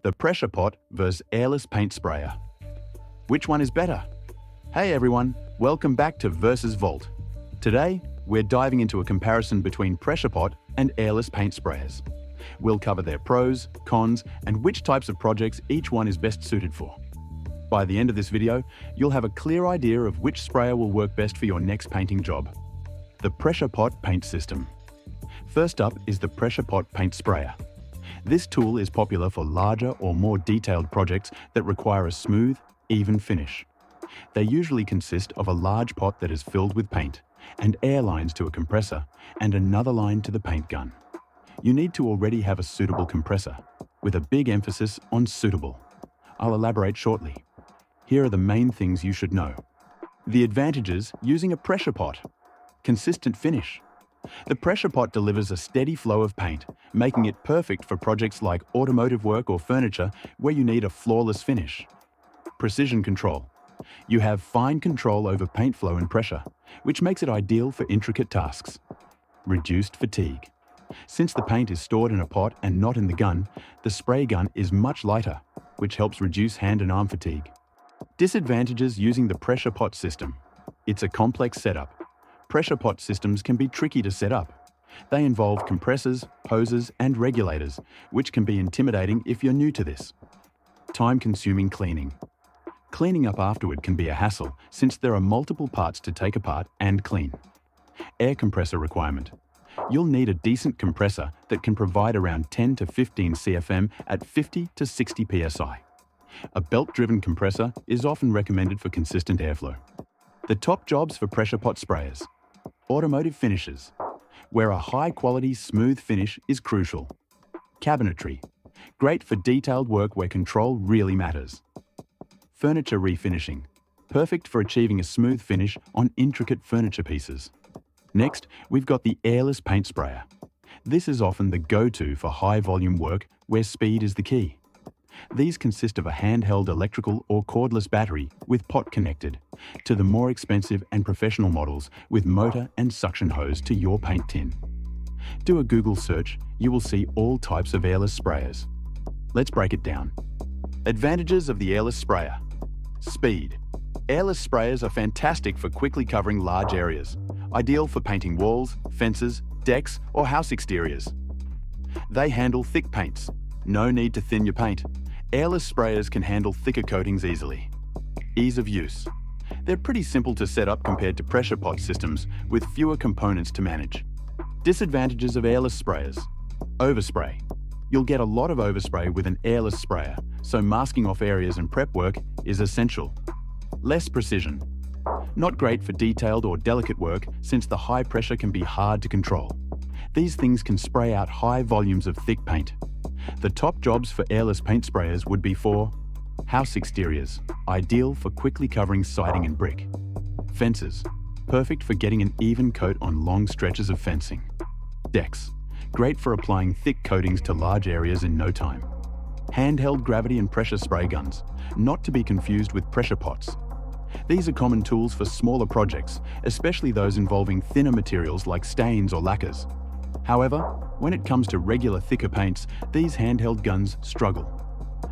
The pressure pot versus airless paint sprayer. Which one is better? Hey everyone, welcome back to Versus Vault. Today, we're diving into a comparison between pressure pot and airless paint sprayers. We'll cover their pros, cons, and which types of projects each one is best suited for. By the end of this video, you'll have a clear idea of which sprayer will work best for your next painting job. The pressure pot paint system. First up is the pressure pot paint sprayer. This tool is popular for larger or more detailed projects that require a smooth, even finish. They usually consist of a large pot that is filled with paint, and air lines to a compressor, and another line to the paint gun. You need to already have a suitable compressor, with a big emphasis on suitable. I'll elaborate shortly. Here are the main things you should know. The advantages using a pressure pot. Consistent finish. The pressure pot delivers a steady flow of paint, making it perfect for projects like automotive work or furniture where you need a flawless finish. Precision control. You have fine control over paint flow and pressure, which makes it ideal for intricate tasks. Reduced fatigue. Since the paint is stored in a pot and not in the gun, the spray gun is much lighter, which helps reduce hand and arm fatigue. Disadvantages using the pressure pot system. It's a complex setup. Pressure pot systems can be tricky to set up. They involve compressors, hoses, and regulators, which can be intimidating if you're new to this. Time-consuming cleaning. Cleaning up afterward can be a hassle since there are multiple parts to take apart and clean. Air compressor requirement. You'll need a decent compressor that can provide around 10 to 15 CFM at 50 to 60 psi. A belt-driven compressor is often recommended for consistent airflow. The top jobs for pressure pot sprayers. Automotive finishes, where a high-quality, smooth finish is crucial. Cabinetry, great for detailed work where control really matters. Furniture refinishing, perfect for achieving a smooth finish on intricate furniture pieces. Next, we've got the airless paint sprayer. This is often the go-to for high-volume work where speed is the key. These consist of a handheld electrical or cordless battery with pot connected, to the more expensive and professional models with motor and suction hose to your paint tin. Do a Google search, you will see all types of airless sprayers. Let's break it down. Advantages of the airless sprayer. Speed. Airless sprayers are fantastic for quickly covering large areas, ideal for painting walls, fences, decks, or house exteriors. They handle thick paints. No need to thin your paint. Airless sprayers can handle thicker coatings easily. Ease of use. They're pretty simple to set up compared to pressure pot systems with fewer components to manage. Disadvantages of airless sprayers. Overspray. You'll get a lot of overspray with an airless sprayer, so masking off areas and prep work is essential. Less precision. Not great for detailed or delicate work since the high pressure can be hard to control. These things can spray out high volumes of thick paint. The top jobs for airless paint sprayers would be for house exteriors, ideal for quickly covering siding and brick. Fences, perfect for getting an even coat on long stretches of fencing. Decks, great for applying thick coatings to large areas in no time. Handheld gravity and pressure spray guns, not to be confused with pressure pots. These are common tools for smaller projects, especially those involving thinner materials like stains or lacquers. However, when it comes to regular thicker paints, these handheld guns struggle.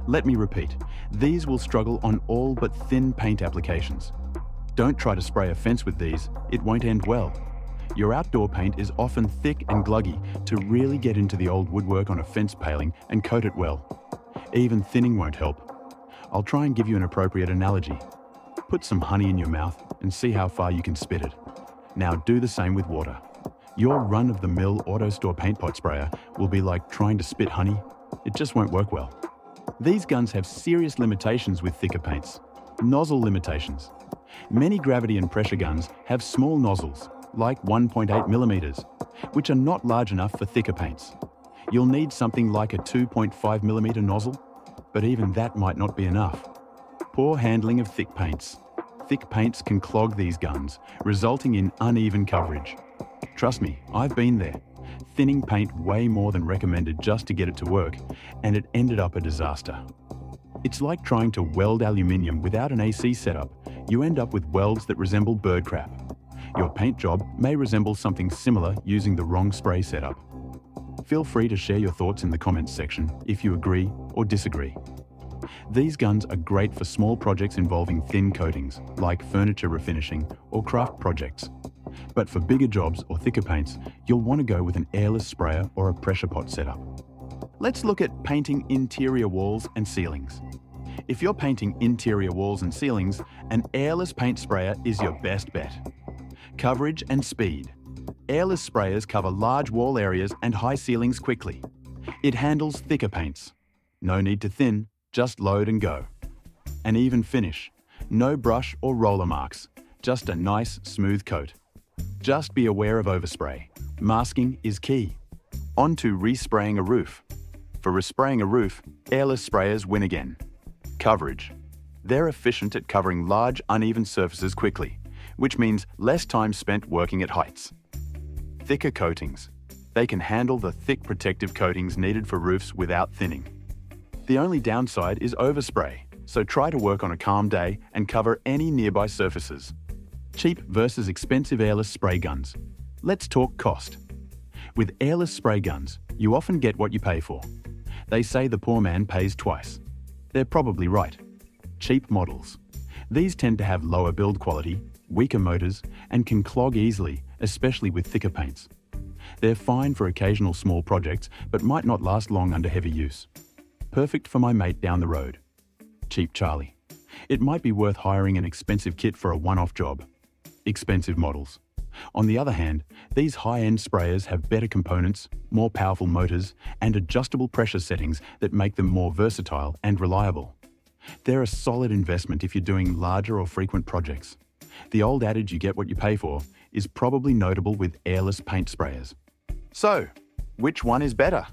Let me repeat, these will struggle on all but thin paint applications. Don't try to spray a fence with these, it won't end well. Your outdoor paint is often thick and gluggy to really get into the old woodwork on a fence paling and coat it well. Even thinning won't help. I'll try and give you an appropriate analogy. Put some honey in your mouth and see how far you can spit it. Now do the same with water. Your run-of-the-mill auto-store paint pot sprayer will be like trying to spit honey. It just won't work well. These guns have serious limitations with thicker paints. Nozzle limitations. Many gravity and pressure guns have small nozzles, like 1.8 millimeters, which are not large enough for thicker paints. You'll need something like a 2.5 millimeter nozzle, but even that might not be enough. Poor handling of thick paints. Thick paints can clog these guns, resulting in uneven coverage. Trust me, I've been there. Thinning paint way more than recommended just to get it to work, and it ended up a disaster. It's like trying to weld aluminium without an AC setup. You end up with welds that resemble bird crap. Your paint job may resemble something similar using the wrong spray setup. Feel free to share your thoughts in the comments section if you agree or disagree. These guns are great for small projects involving thin coatings, like furniture refinishing or craft projects. But for bigger jobs or thicker paints, you'll want to go with an airless sprayer or a pressure pot setup. Let's look at painting interior walls and ceilings. If you're painting interior walls and ceilings, an airless paint sprayer is your best bet. Coverage and speed. Airless sprayers cover large wall areas and high ceilings quickly. It handles thicker paints. No need to thin, just load and go. An even finish. No brush or roller marks, just a nice, smooth coat. Just be aware of overspray. Masking is key. On to respraying a roof. For respraying a roof, airless sprayers win again. Coverage. They're efficient at covering large, uneven surfaces quickly, which means less time spent working at heights. Thicker coatings. They can handle the thick protective coatings needed for roofs without thinning. The only downside is overspray, so try to work on a calm day and cover any nearby surfaces. Cheap versus expensive airless spray guns. Let's talk cost. With airless spray guns, you often get what you pay for. They say the poor man pays twice. They're probably right. Cheap models. These tend to have lower build quality, weaker motors, and can clog easily, especially with thicker paints. They're fine for occasional small projects, but might not last long under heavy use. Perfect for my mate down the road. Cheap Charlie. It might be worth hiring an expensive kit for a one-off job. Expensive models. On the other hand, these high-end sprayers have better components, more powerful motors, and adjustable pressure settings that make them more versatile and reliable. They're a solid investment if you're doing larger or frequent projects. The old adage you get what you pay for is probably notable with airless paint sprayers. So, which one is better?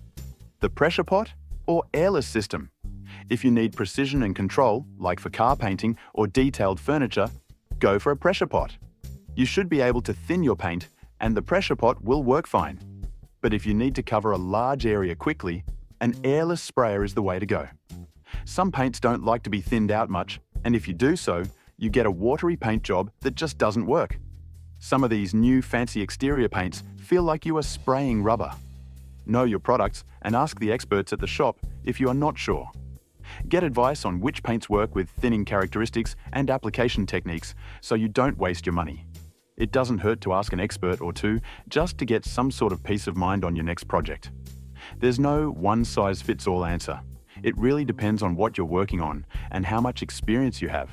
The pressure pot or airless system? If you need precision and control, like for car painting or detailed furniture, go for a pressure pot. You should be able to thin your paint, and the pressure pot will work fine. But if you need to cover a large area quickly, an airless sprayer is the way to go. Some paints don't like to be thinned out much, and if you do so, you get a watery paint job that just doesn't work. Some of these new fancy exterior paints feel like you are spraying rubber. Know your products and ask the experts at the shop if you are not sure. Get advice on which paints work with thinning characteristics and application techniques so you don't waste your money. It doesn't hurt to ask an expert or two just to get some sort of peace of mind on your next project. There's no one-size-fits-all answer. It really depends on what you're working on and how much experience you have.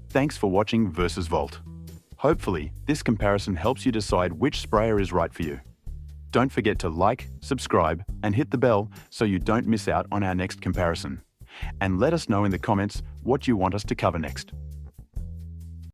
Thanks for watching Versus Volt. Hopefully, this comparison helps you decide which sprayer is right for you. Don't forget to like, subscribe, and hit the bell so you don't miss out on our next comparison. And let us know in the comments what you want us to cover next.